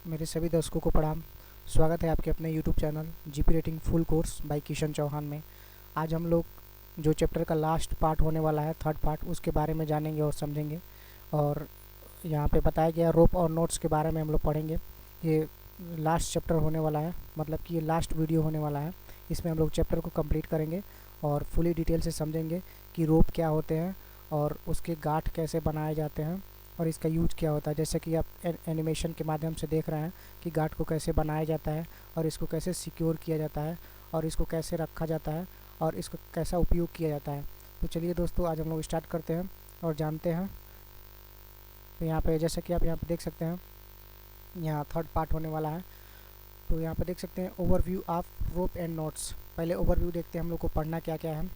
मेरे सभी दर्शकों को प्रणाम। स्वागत है आपके अपने YouTube channel GP rating full course by Kishan Chauhan में। आज हम लोग जो चैप्टर का लास्ट पार्ट होने वाला है, थर्ड पार्ट, उसके बारे में जानेंगे और समझेंगे। और यहाँ पे बताया गया रोप और नोट्स के बारे में हम लोग पढ़ेंगे। ये लास्ट चैप्टर होने वाला है, मतलब कि ये लास्ट वीडियो होने वाला है। इसमें हम लोग चैप्टर को कंप्लीट करेंगे और फुली डिटेल से समझेंगे कि रोप क्या होते हैं और उसके गांठ कैसे बनाए जाते हैं और इसका यूज क्या होता है। जैसे कि आप एनिमेशन के माध्यम से देख रहे हैं कि गांठ को कैसे बनाया जाता है और इसको कैसे सिक्योर किया जाता है और इसको कैसे रखा जाता है और इसको कैसा उपयोग किया जाता है। तो चलिए दोस्तों, आज हम लोग स्टार्ट करते हैं और जानते हैं। तो यहाँ पे जैसे कि आप यहाँ पे देख सकते हैं, यहाँ थर्ड पार्ट होने वाला है। तो यहाँ पे देख सकते हैं overview of rope and notes. पहले ओवरव्यू देखते हैं हम लोग को पढ़ना क्या क्या है,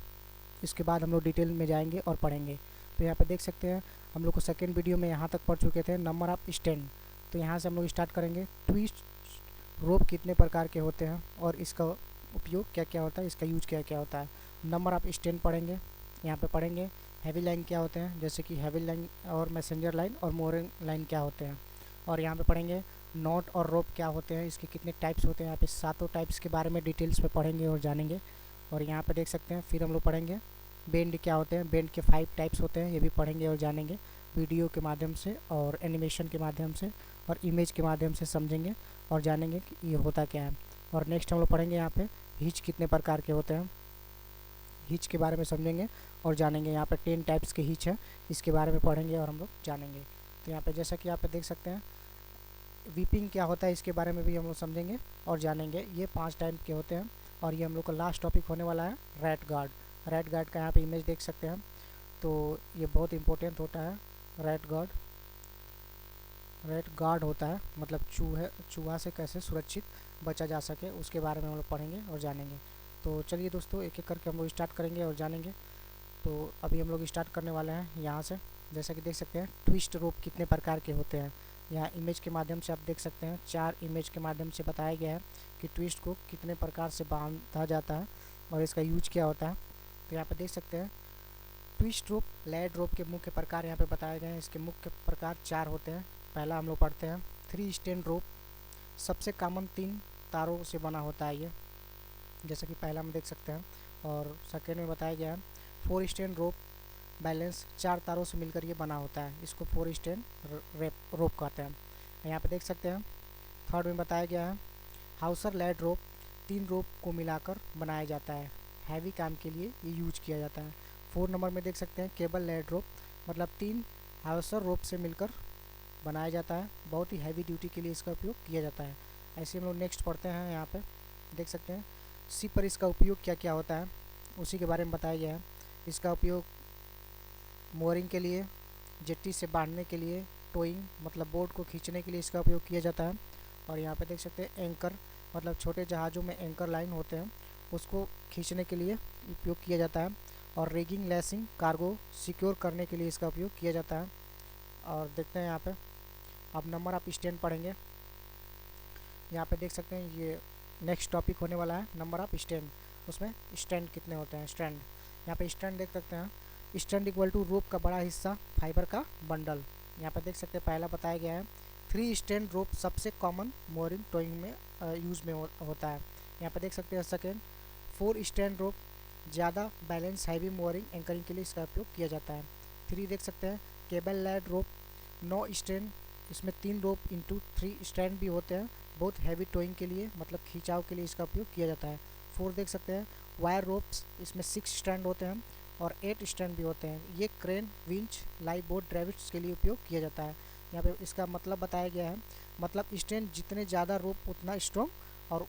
इसके बाद हम लोग डिटेल में जाएंगे और पढ़ेंगे। तो यहाँ पे देख सकते हैं हम लोग को सेकेंड वीडियो में यहाँ तक पढ़ चुके थे नंबर ऑफ स्टैंड। तो यहाँ से हम लोग स्टार्ट करेंगे। ट्विस्ट रोप कितने प्रकार के होते हैं और इसका उपयोग क्या क्या होता है, इसका यूज क्या क्या होता है। नंबर ऑफ स्टैंड पढ़ेंगे। यहाँ पे पढ़ेंगे हैवी लाइन क्या होते हैं, जैसे कि हैवी लाइन और मैसेंजर लाइन और मोरिंग लाइन क्या होते हैं। और यहाँ पे पढ़ेंगे नॉट और रोप क्या होते हैं, इसके कितने टाइप्स होते हैं। यहाँ पे सातों टाइप्स के बारे में डिटेल्स में पढ़ेंगे और जानेंगे। और यहाँ पे देख सकते हैं फिर हम लोग पढ़ेंगे बेंड क्या होते हैं, बेंड के 5 टाइप्स होते हैं, ये भी पढ़ेंगे और जानेंगे वीडियो के माध्यम से और एनिमेशन के माध्यम से और इमेज के माध्यम से समझेंगे और जानेंगे कि ये होता क्या है। और नेक्स्ट हम लोग पढ़ेंगे यहाँ पे हिच कितने प्रकार के होते हैं, हिच के बारे में समझेंगे और जानेंगे। यहाँ पे 10 टाइप्स के हिच है, इसके बारे में पढ़ेंगे और हम लोग जानेंगे। तो यहाँ पे जैसा कि यहाँ पे देख सकते हैं वीपिंग क्या होता है, इसके बारे में भी हम लोग समझेंगे और जानेंगे। ये 5 टाइप के होते हैं और ये हम लोग का लास्ट टॉपिक होने वाला है रैट गार्ड। रैट गार्ड का यहाँ पे इमेज देख सकते हैं, तो ये बहुत इंपॉर्टेंट होता है। रैट गार्ड, रैट गार्ड होता है मतलब चूहा से कैसे सुरक्षित बचा जा सके, उसके बारे में हम लोग पढ़ेंगे और जानेंगे। तो चलिए दोस्तों, एक एक करके हम लोग स्टार्ट करेंगे और जानेंगे। तो अभी हम लोग स्टार्ट करने वाले हैं यहाँ से। जैसा कि देख सकते हैं ट्विस्ट रोप कितने प्रकार के होते हैं। यहाँ इमेज के माध्यम से आप देख सकते हैं, 4 इमेज के माध्यम से बताया गया है कि ट्विस्ट को कितने प्रकार से बांधा जाता है और इसका यूज क्या होता है। तो यहाँ पे देख सकते हैं ट्विस्ट रोप लैड रोप के मुख्य प्रकार यहाँ पे बताए गए हैं। इसके मुख्य प्रकार 4 होते हैं। पहला हम लोग पढ़ते हैं 3 स्टैंड रोप। सबसे कॉमन 3 तारों से बना होता है ये, जैसा कि पहला हम देख सकते हैं। और सेकेंड में बताया गया है 4 स्टैंड रोप बैलेंस, 4 तारों से मिलकर ये बना होता है, इसको 4 स्टैंड रोप कहते हैं। यहाँ पे देख सकते हैं थर्ड में बताया गया है हाउसर लैड रोप, 3 रोप को मिलाकर बनाया जाता है, हैवी काम के लिए ये यूज किया जाता है। 4 नंबर में देख सकते हैं केबल लैड रोप, मतलब 3 हाउसर रोप से मिलकर बनाया जाता है, बहुत ही हैवी ड्यूटी के लिए इसका उपयोग किया जाता है। ऐसे हम लोग नेक्स्ट पढ़ते हैं। यहाँ पे देख सकते हैं सी पर इसका उपयोग क्या क्या होता है, उसी के बारे में बताया गया है। इसका उपयोग मोरिंग के लिए, जेट्टी से बांधने के लिए, टोइंग मतलब बोट को खींचने के लिए इसका उपयोग किया जाता है। और यहाँ पे देख सकते हैं एंकर, मतलब छोटे जहाज़ों में एंकर लाइन होते हैं, उसको खींचने के लिए उपयोग किया जाता है। और रिगिंग लैसिंग कार्गो सिक्योर करने के लिए इसका उपयोग किया जाता है। और देखते हैं यहाँ पे अब नंबर ऑफ स्टैंड पढ़ेंगे। यहाँ पे देख सकते हैं ये नेक्स्ट टॉपिक होने वाला है नंबर ऑफ स्टैंड। उसमें स्टैंड कितने होते हैं, स्टैंड। यहाँ पे स्टैंड देख सकते हैं स्टैंड इक्वल टू रोप का बड़ा हिस्सा, फाइबर का बंडल। यहाँ पे देख सकते हैं पहला बताया गया है 3 स्टैंड रोप सबसे कॉमन मोरिंग टोइंग में यूज़ में होता है। यहाँ पे देख सकते हैं सेकेंड 4 स्टैंड रोप, ज़्यादा बैलेंस हैवी मोरिंग एंकरिंग के लिए इसका उपयोग किया जाता है। 3 देख सकते हैं केबल लैड रोप, 9 स्टैंड, इसमें 3 रोप इंटू 3 स्टैंड भी होते हैं, बहुत हैवी टोइंग के लिए मतलब खिंचाव के लिए इसका उपयोग किया जाता है। 4 देख सकते हैं वायर रोप्स, इसमें 6 स्टैंड होते हैं और 8 स्टैंड भी होते हैं, ये क्रेन, विंच, लाइव बोट, ड्राइविट्स के लिए उपयोग किया जाता है। यहाँ पे इसका मतलब बताया गया है, मतलब स्टैंड जितने ज़्यादा रोप उतना स्ट्रॉन्ग और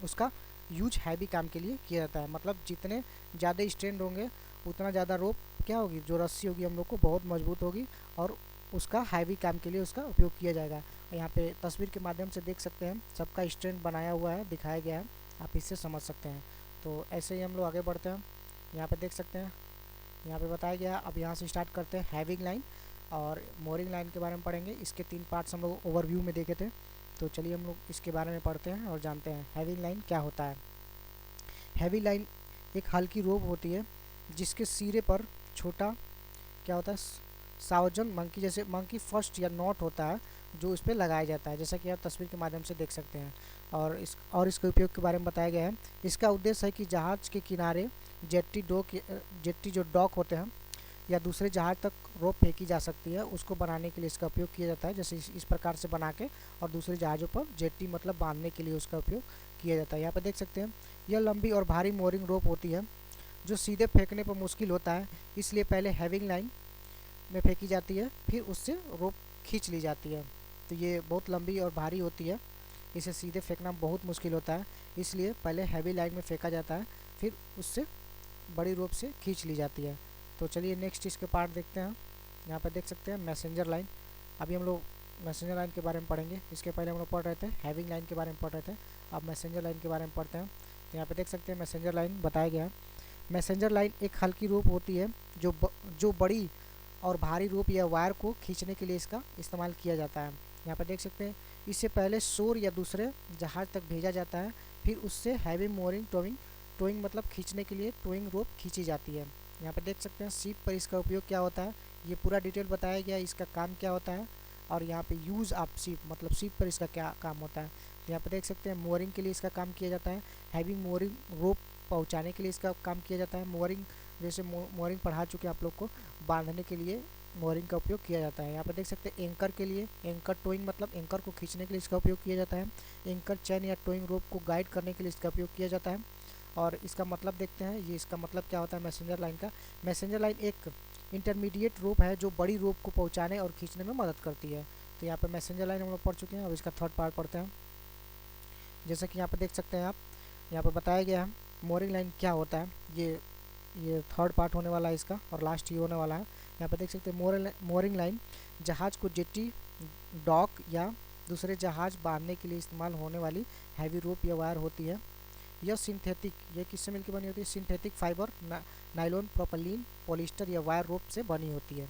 उसका यूज हैवी काम के लिए किया जाता है। मतलब जितने ज़्यादा स्टैंड होंगे उतना ज़्यादा रोप क्या होगी, जो रस्सी होगी हम लोग को बहुत मजबूत होगी और उसका हैवी काम के लिए उसका उपयोग किया जाएगा। यहाँ पे तस्वीर के माध्यम से देख सकते हैं सबका स्टैंड बनाया हुआ है, दिखाया गया है, आप इससे समझ सकते हैं। तो ऐसे ही हम लोग आगे बढ़ते हैं। यहाँ पे देख सकते हैं यहाँ पे बताया गया। अब यहाँ से स्टार्ट करते हैं हैविंग लाइन और मोरिंग लाइन के बारे में पढ़ेंगे। इसके 3 पार्ट्स हम लोग ओवरव्यू में देखे थे, तो चलिए हम लोग इसके बारे में पढ़ते हैं और जानते हैं हैविंग लाइन क्या होता है। हैवी लाइन एक हल्की रोप होती है जिसके सिरे पर छोटा क्या होता है, सावजन मंकी, जैसे मंकी फर्स्ट या नॉट होता है जो इस पर लगाया जाता है, जैसा कि आप तस्वीर के माध्यम से देख सकते हैं। और इसके उपयोग के बारे में बताया गया है। इसका उद्देश्य है कि जहाज़ के किनारे जेट्टी जो डॉक होते हैं या दूसरे जहाज तक रोप फेंकी जा सकती है, उसको बनाने के लिए इसका उपयोग किया जाता है। जैसे इस प्रकार से बना के और दूसरे जहाज़ों पर जेट्टी मतलब बांधने के लिए उसका उपयोग किया जाता है। यहाँ पर देख सकते हैं यह लंबी और भारी मोरिंग रोप होती है जो सीधे फेंकने पर मुश्किल होता है, इसलिए पहले हैविंग लाइन में फेंकी जाती है, फिर उससे रोप खींच ली जाती है। तो ये बहुत लंबी और भारी होती है, इसे सीधे फेंकना बहुत मुश्किल होता है, इसलिए पहले हैवी लाइन में फेंका जाता है, फिर उससे बड़ी रोप से खींच ली जाती है। तो चलिए नेक्स्ट इसके पार्ट देखते हैं। यहाँ पर देख सकते हैं मैसेंजर लाइन। अभी हम लोग मैसेंजर लाइन के बारे में पढ़ेंगे। इसके पहले हम लोग पढ़ रहे थे हैविंग लाइन के बारे में पढ़ रहे थे, अब मैसेंजर लाइन के बारे में पढ़ते हैं। तो यहाँ पर देख सकते हैं मैसेंजर लाइन बताया गया है। मैसेंजर लाइन एक हल्की रोप होती है जो बड़ी और भारी रोप या वायर को खींचने के लिए इसका इस्तेमाल किया जाता है। यहाँ पर देख सकते हैं इससे पहले शोर या दूसरे जहाज तक भेजा जाता है, फिर उससे हैवी मोरिंग टोइंग मतलब खींचने के लिए टोइंग रोप खींची जाती है। यहाँ पर देख सकते हैं शिप पर इसका उपयोग क्या होता है, ये पूरा डिटेल बताया गया है, इसका काम क्या होता है। और यहाँ पे यूज़ ऑफ शिप मतलब शिप पर इसका क्या काम होता है। तो यहाँ पर देख सकते हैं मोरिंग के लिए इसका काम किया जाता है, हैवी मोरिंग रोप पहुँचाने के लिए इसका काम किया जाता है। मोरिंग जैसे मोरिंग पढ़ा चुके हैं आप लोग को, बांधने के लिए मोरिंग का उपयोग किया जाता है। यहाँ पर देख सकते हैं एंकर के लिए, एंकर टोइंग मतलब एंकर को खींचने के लिए इसका उपयोग किया जाता है। एंकर चैन या टोइंग रोप को गाइड करने के लिए इसका उपयोग किया जाता है। और इसका मतलब देखते हैं, ये इसका मतलब क्या होता है मैसेंजर लाइन का। मैसेंजर लाइन एक इंटरमीडिएट रोप है जो बड़ी रोप को पहुंचाने और खींचने में मदद करती है। तो यहाँ पर मैसेंजर लाइन हम लोग पढ़ चुके हैं, अब इसका थर्ड पार्ट पढ़ते हैं। जैसे कि यहाँ पर देख सकते हैं आप, यहाँ पर बताया गया है मोरिंग लाइन क्या होता है। ये थर्ड पार्ट होने वाला है इसका, और लास्ट ही होने वाला है। यहाँ पर देख सकते हैं मोरिंग लाइन जहाज़ को जेट्टी डॉक या दूसरे जहाज बांधने के लिए इस्तेमाल होने वाली हैवी रोप या वायर होती है। यह सिंथेटिक, ये किससे मिलकर बनी होती है, synthetic fibre, nylon, propylene, polyester या वायर रोप से बनी होती है।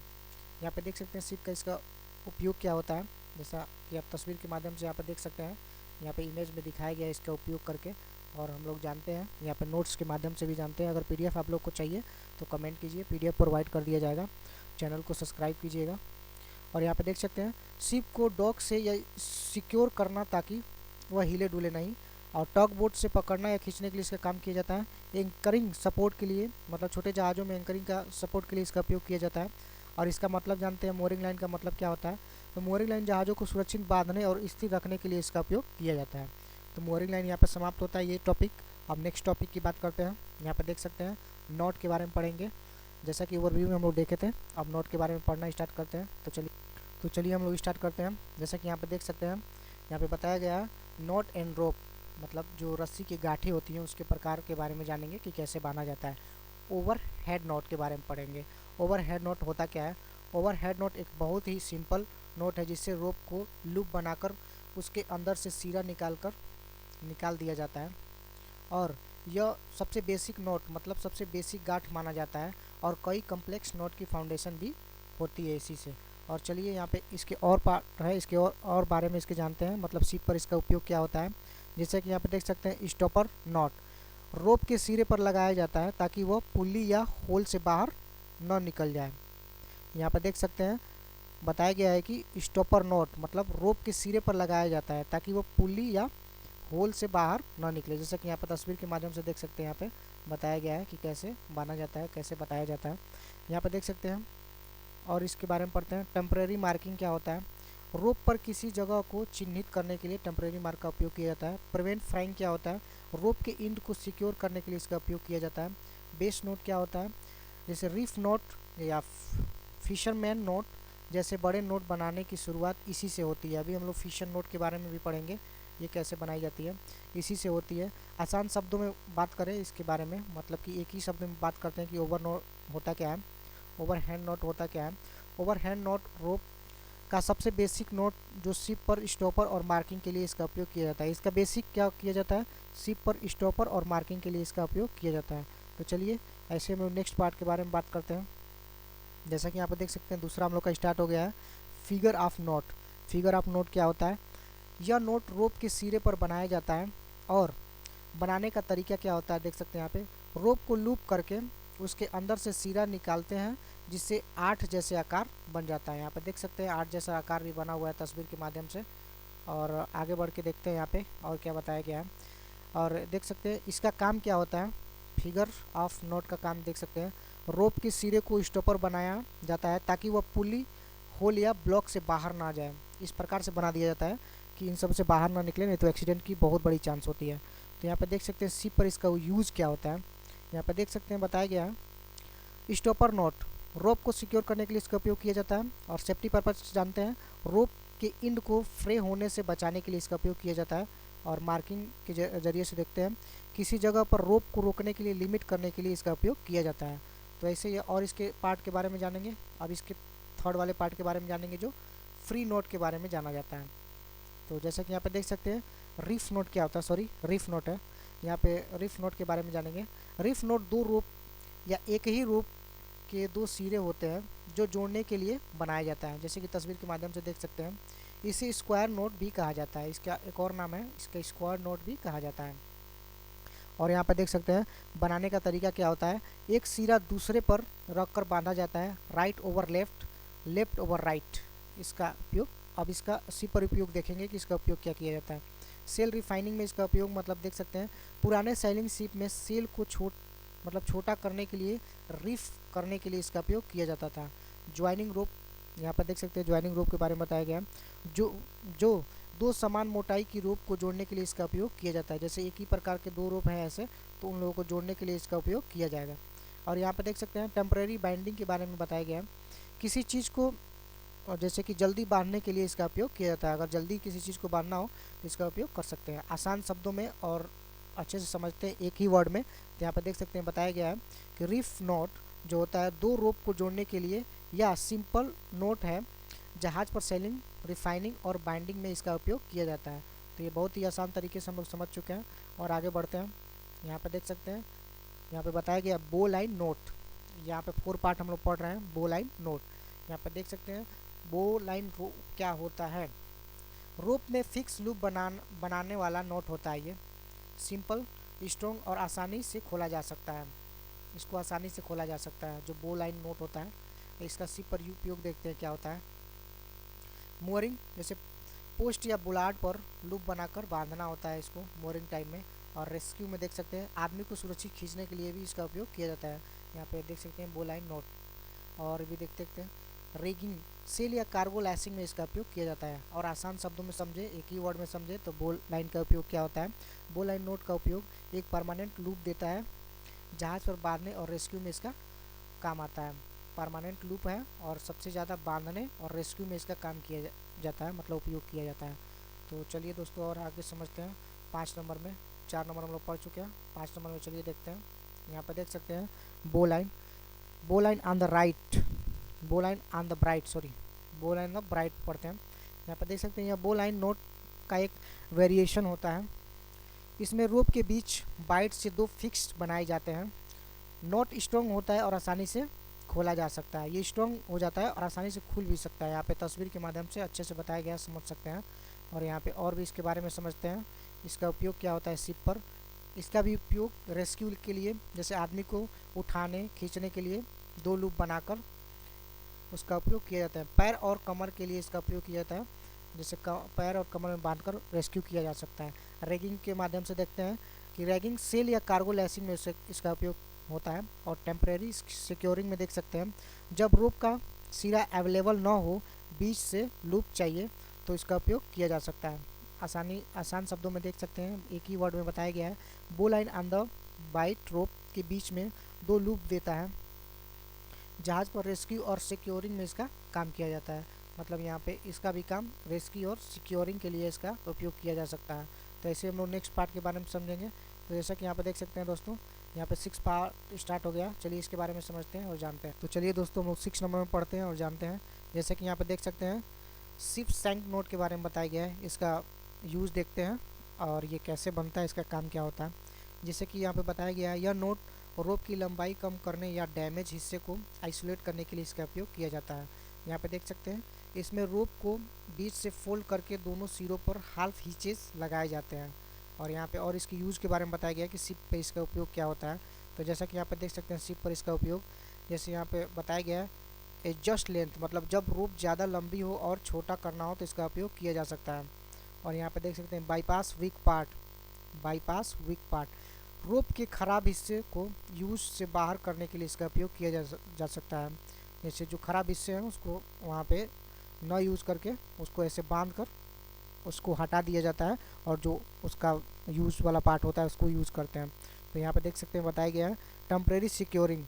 यहाँ पे देख सकते हैं शिप का इसका उपयोग क्या होता है, जैसा कि आप तस्वीर के माध्यम से यहाँ पर देख सकते हैं। यहाँ पे इमेज में दिखाया गया है इसका उपयोग करके, और हम लोग जानते हैं यहाँ पे नोट्स के माध्यम से भी जानते हैं। अगर पीडीएफ आप लोग को चाहिए तो कमेंट कीजिए, पीडीएफ प्रोवाइड कर दिया जाएगा। चैनल को सब्सक्राइब कीजिएगा। और यहाँ पे देख सकते हैं शिप को डॉक से या सिक्योर करना ताकि वह हिले डुले नहीं, और टॉक बोट से पकड़ना या खींचने के लिए इसका काम किया जाता है। एंकरिंग सपोर्ट के लिए मतलब छोटे जहाज़ों में एंकरिंग का सपोर्ट के लिए इसका उपयोग किया जाता है। और इसका मतलब जानते हैं मोरिंग लाइन का मतलब क्या होता है। तो मोरिंग लाइन जहाज़ों को सुरक्षित बांधने और स्थिर रखने के लिए इसका उपयोग किया जाता है। तो मोरिंग लाइन यहाँ पर समाप्त होता है ये टॉपिक। अब नेक्स्ट टॉपिक की बात करते हैं। यहाँ पर देख सकते हैं नोट के बारे में पढ़ेंगे, जैसा कि ओवरव्यू में हम लोग देखे थे। अब नोट के बारे में पढ़ना स्टार्ट करते हैं। तो चलिए हम लोग स्टार्ट करते हैं। जैसा कि यहाँ पर देख सकते हैं, यहाँ पे बताया गया है नॉट एंड रोप मतलब जो रस्सी की गांठें होती हैं उसके प्रकार के बारे में जानेंगे कि कैसे बांधा जाता है। ओवर हेड नॉट के बारे में पढ़ेंगे। ओवर हेड नॉट होता क्या है। ओवर हेड नॉट एक बहुत ही सिंपल नॉट है जिससे रोप को लूप बनाकर उसके अंदर से सिरा निकाल दिया जाता है, और यह सबसे बेसिक नॉट मतलब सबसे बेसिक गांठ माना जाता है, और कई कम्प्लेक्स नॉट की फाउंडेशन भी होती है इसी से। और चलिए यहाँ पे इसके और पार्ट है, इसके और बारे में इसके जानते हैं, मतलब शिप पर इसका उपयोग क्या होता है। जैसे कि यहाँ पे देख सकते हैं स्टॉपर नॉट रोप के सिरे पर लगाया जाता है ताकि वह पुल्ली या होल से बाहर न निकल जाए। यहाँ पर देख सकते हैं बताया गया है कि स्टॉपर नॉट मतलब रोप के सिरे पर लगाया जाता है ताकि वो पुल्ली या होल से बाहर ना निकले। जैसे कि यहाँ पर तस्वीर के माध्यम से देख सकते हैं, यहाँ पे बताया गया है कि कैसे बांधा जाता है, कैसे बताया जाता है। यहाँ पर देख सकते हैं और इसके बारे में पढ़ते हैं। टेम्परेरी मार्किंग क्या होता है। रोप पर किसी जगह को चिन्हित करने के लिए टेम्परेरी मार्क का उपयोग किया जाता है। प्रिवेंट फ्राइंग क्या होता है। रोप के इंड को सिक्योर करने के लिए इसका उपयोग किया जाता है। बेस नोट क्या होता है। जैसे रीफ नोट या फिशरमैन नोट जैसे बड़े नोट बनाने की शुरुआत इसी से होती है। अभी हम लोग फिशर नोट के बारे में भी पढ़ेंगे, ये कैसे बनाई जाती है, इसी से होती है। आसान शब्दों में बात करें इसके बारे में, मतलब कि एक ही शब्द में बात करते हैं कि ओवर नोट होता क्या है, ओवर हैंड नोट होता क्या है। ओवर हैंड नोट रोप का सबसे बेसिक नोट जो शिप पर स्टॉपर और मार्किंग के लिए इसका उपयोग किया जाता है। इसका बेसिक क्या किया जाता है, शिप पर स्टॉपर और मार्किंग के लिए इसका उपयोग किया जाता है। तो चलिए ऐसे में नेक्स्ट पार्ट के बारे में बात करते हैं। जैसा कि यहाँ पर देख सकते हैं दूसरा हम लोग का स्टार्ट हो गया है figure of note. Figure of note क्या होता है। यह नोट रोप के सिरे पर बनाया जाता है, और बनाने का तरीका क्या होता है देख सकते हैं यहाँ पे। रोप को लूप करके उसके अंदर से सिरा निकालते हैं, जिससे 8 जैसे आकार बन जाता है। यहाँ पे देख सकते हैं 8 जैसा आकार भी बना हुआ है तस्वीर के माध्यम से। और आगे बढ़ के देखते हैं यहाँ पे और क्या बताया गया है। और देख सकते हैं इसका काम क्या होता है। फिगर ऑफ नोट का काम देख सकते हैं। रोप के सिरे को स्टॉपर बनाया जाता है ताकि वह पुली होल या ब्लॉक से बाहर ना जाए। इस प्रकार से बना दिया जाता है कि इन सब से बाहर ना निकले, नहीं तो एक्सीडेंट की बहुत बड़ी चांस होती है। तो यहाँ पे देख सकते हैं शिप पर इसका यूज़ क्या होता है। यहाँ पे देख सकते हैं बताया गया है स्टॉपर नोट रोप को सिक्योर करने के लिए इसका उपयोग किया जाता है। और सेफ्टी पर्पज जानते हैं, रोप के इंड को फ्रे होने से बचाने के लिए इसका उपयोग किया जाता है। और मार्किंग के जरिए से देखते हैं किसी जगह पर रोप को रोकने के लिए, लिमिट करने के लिए इसका उपयोग किया जाता है। तो ऐसे ही और इसके पार्ट के बारे में जानेंगे। अब इसके थर्ड वाले पार्ट के बारे में जानेंगे जो फ्री नोट के बारे में जाना जाता है। तो जैसे कि यहाँ पे देख सकते हैं रिफ नोट क्या होता है, सॉरी रिफ नोट है। यहाँ पे रिफ नोट के बारे में जानेंगे। रिफ नोट दो रोप या एक ही रोप के दो सिरे होते हैं जो जोड़ने के लिए बनाया जाता है। जैसे कि तस्वीर के माध्यम से देख सकते हैं, इसे स्क्वायर नोट भी कहा जाता है। इसका एक और नाम है, इसका स्क्वायर नोट भी कहा जाता है। और यहाँ पर देख सकते हैं बनाने का तरीका क्या होता है। एक सिरा दूसरे पर रख कर बांधा जाता है, right over left, left over right. इसका उपयोग, अब इसका सी पर उपयोग देखेंगे कि इसका उपयोग क्या किया जाता है। सेल रिफाइनिंग में इसका उपयोग मतलब देख सकते हैं पुराने सेलिंग शिप में सेल को छोटा करने के लिए, रिफ करने के लिए इसका उपयोग किया जाता था। ज्वाइनिंग रोप, यहाँ पर देख सकते हैं ज्वाइनिंग रोप के बारे में बताया गया है, जो दो समान मोटाई की रोप को जोड़ने के लिए इसका उपयोग किया जाता है। जैसे एक ही प्रकार के दो रोप हैं ऐसे, तो उन लोगों को जोड़ने के लिए इसका उपयोग किया जाएगा। और यहाँ पर देख सकते हैं टेम्परेरी बाइंडिंग के बारे में बताया गया है। किसी चीज़ को, और जैसे कि जल्दी बांधने के लिए इसका उपयोग किया जाता है। अगर जल्दी किसी चीज़ को बांधना हो तो इसका उपयोग कर सकते हैं। आसान शब्दों में और अच्छे से समझते हैं एक ही वर्ड में, तो यहाँ पर देख सकते हैं बताया गया है कि रिफ नोट जो होता है दो रोप को जोड़ने के लिए, या सिंपल नोट है जहाज़ पर सेलिंग, रिफाइनिंग और बाइंडिंग में इसका उपयोग किया जाता है। तो ये बहुत ही आसान तरीके से हम लोग समझ चुके हैं। और आगे बढ़ते हैं। यहाँ पर देख सकते हैं यहाँ पर बताया गया बो लाइन नोट। यहाँ पे 4 पार्ट हम लोग पढ़ रहे हैं। बो लाइन नोट, यहाँ पर देख सकते हैं बो लाइन क्या होता है। रोप में फिक्स लूप बनाने वाला नोट होता है। ये सिंपल, स्ट्रॉन्ग और आसानी से खोला जा सकता है। इसको आसानी से खोला जा सकता है जो बो लाइन नोट होता है। इसका सी पर उपयोग देखते हैं क्या होता है। मोरिंग, जैसे पोस्ट या बुलाड पर लूप बनाकर बांधना होता है इसको मोरिंग टाइम में। और रेस्क्यू में देख सकते हैं आदमी को सुरक्षित खींचने के लिए भी इसका उपयोग किया जाता है। यहाँ पे देख सकते हैं बो लाइन नोट। और भी देख सकते हैं रिगिंग, सेल या कार्गो लैसिंग में इसका उपयोग किया जाता है। और आसान शब्दों में समझे, एक ही वर्ड में समझे तो बो लाइन का उपयोग क्या होता है। बो लाइन नोट का उपयोग एक परमानेंट लूप देता है, जहाज़ पर बांधने और रेस्क्यू में इसका काम आता है। परमानेंट लूप है और सबसे ज़्यादा बांधने और रेस्क्यू में इसका काम किया जाता है, मतलब उपयोग किया जाता है। तो चलिए दोस्तों और आगे समझते हैं 5 नंबर में। 4 नंबर हम लोग पढ़ चुके हैं, 5 नंबर में चलिए देखते हैं। यहाँ पर देख सकते हैं बो लाइन, बो लाइन ऑन द राइट, बो line on the bright, sorry बो लाइन ऑन द ब्राइट पढ़ते हैं। यहाँ पर देख सकते हैं यह बो लाइन नोट का एक वेरिएशन होता है। इसमें रोप के बीच बाइट से 2 फिक्स बनाए जाते हैं। नोट स्ट्रॉन्ग होता है और आसानी से खोला जा सकता है। ये स्ट्रॉन्ग हो जाता है और आसानी से खुल भी सकता है। यहाँ पे तस्वीर के माध्यम से अच्छे से बताया गया, समझ सकते हैं। और यहाँ पे और भी इसके बारे में समझते हैं। इसका उपयोग क्या होता है शिप पर। इसका भी उपयोग रेस्क्यू के लिए, जैसे आदमी को उठाने खींचने के लिए 2 लूप बनाकर उसका उपयोग किया जाता है। पैर और कमर के लिए इसका उपयोग किया जाता है, जैसे पैर और कमर में बांधकर रेस्क्यू किया जा सकता है। रैगिंग के माध्यम से देखते हैं कि रैगिंग, सेल या कार्गो लैसिंग में इसका उपयोग होता है। और टेम्परेरी सिक्योरिंग में देख सकते हैं जब रोप का सिरा अवेलेबल ना हो, बीच से लूप चाहिए, तो इसका उपयोग किया जा सकता है। आसान शब्दों में देख सकते हैं, एक ही वर्ड में बताया गया है। बो लाइन ऑन द बाइट रोप के बीच में 2 लूप देता है, जहाज़ पर रेस्क्यू और सिक्योरिंग में इसका काम किया जाता है। मतलब यहाँ पे इसका भी काम रेस्क्यू और सिक्योरिंग के लिए इसका उपयोग किया जा सकता है। तो ऐसे हम लोग नेक्स्ट पार्ट के बारे में समझेंगे। तो जैसा कि यहाँ पे देख सकते हैं दोस्तों, यहाँ पे 6 पार्ट स्टार्ट हो गया। चलिए इसके बारे में समझते हैं और जानते हैं। तो चलिए दोस्तों हम लोग 6 नंबर में पढ़ते हैं और जानते हैं। जैसे कि यहाँ पे देख सकते हैं शिप सैंक नोट के बारे में बताया गया है। इसका यूज़ देखते हैं और ये कैसे बनता है, इसका काम क्या होता है। जैसे कि यहाँ पे बताया गया है, यह नोट रोप की लंबाई कम करने या डैमेज हिस्से को आइसोलेट करने के लिए इसका उपयोग किया जाता है। यहाँ पे देख सकते हैं इसमें रोप को बीच से फोल्ड करके दोनों सिरों पर हाल्फ हिचेस लगाए जाते हैं। और यहाँ पे और इसकी यूज़ के बारे में बताया गया है कि शिप पे इसका उपयोग क्या होता है। तो जैसा कि यहाँ पे देख सकते हैं शिप पर इसका उपयोग, जैसे यहाँ पे बताया गया है एडजस्ट लेंथ, मतलब जब रोप ज़्यादा लंबी हो और छोटा करना हो तो इसका उपयोग किया जा सकता है। और यहाँ पे देख सकते हैं bypass weak part, bypass weak part, rope के ख़राब हिस्से को यूज से बाहर करने के लिए इसका उपयोग किया जा सकता है। जैसे जो ख़राब हिस्से हैं उसको वहाँ पे न यूज़ करके उसको ऐसे बांध कर उसको हटा दिया जाता है, और जो उसका यूज़ वाला पार्ट होता है उसको यूज़ करते हैं। तो यहाँ पे देख सकते हैं बताया गया है टेम्परेरी सिक्योरिंग,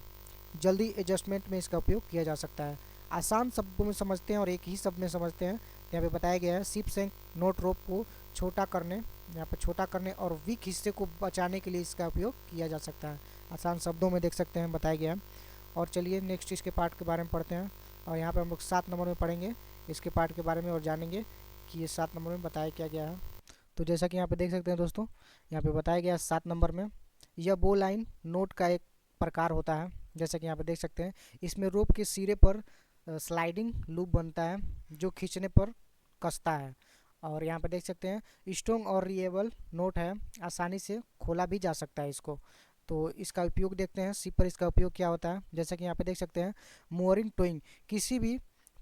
जल्दी एडजस्टमेंट में इसका उपयोग किया जा सकता है। आसान शब्दों में समझते हैं और एक ही शब्द में समझते हैं। यहाँ पे बताया गया है शिप सेंक नोट रोप को छोटा करने, यहाँ पे छोटा करने और वीक हिस्से को बचाने के लिए इसका उपयोग किया जा सकता है। आसान शब्दों में देख सकते हैं बताया गया है। और चलिए नेक्स्ट इसके पार्ट के बारे में पढ़ते हैं, और यहाँ पे हम लोग 7 नंबर में पढ़ेंगे इसके पार्ट के बारे में और जानेंगे कि ये 7 नंबर में बताया क्या गया है। तो जैसा कि यहाँ पे देख सकते हैं दोस्तों, यहाँ पे बताया गया है 7 नंबर में, यह बो लाइन नोट का एक प्रकार होता है। जैसा कि यहाँ पे देख सकते हैं इसमें रोप के सिरे पर स्लाइडिंग लूप बनता है जो खींचने पर कसता है। और यहाँ पे देख सकते हैं स्ट्रॉन्ग और रिएबल नोट है, आसानी से खोला भी जा सकता है इसको। तो इसका उपयोग देखते हैं शिप पर इसका उपयोग क्या होता है। जैसा कि यहाँ पे देख सकते हैं मोअरिंग टोइंग, किसी भी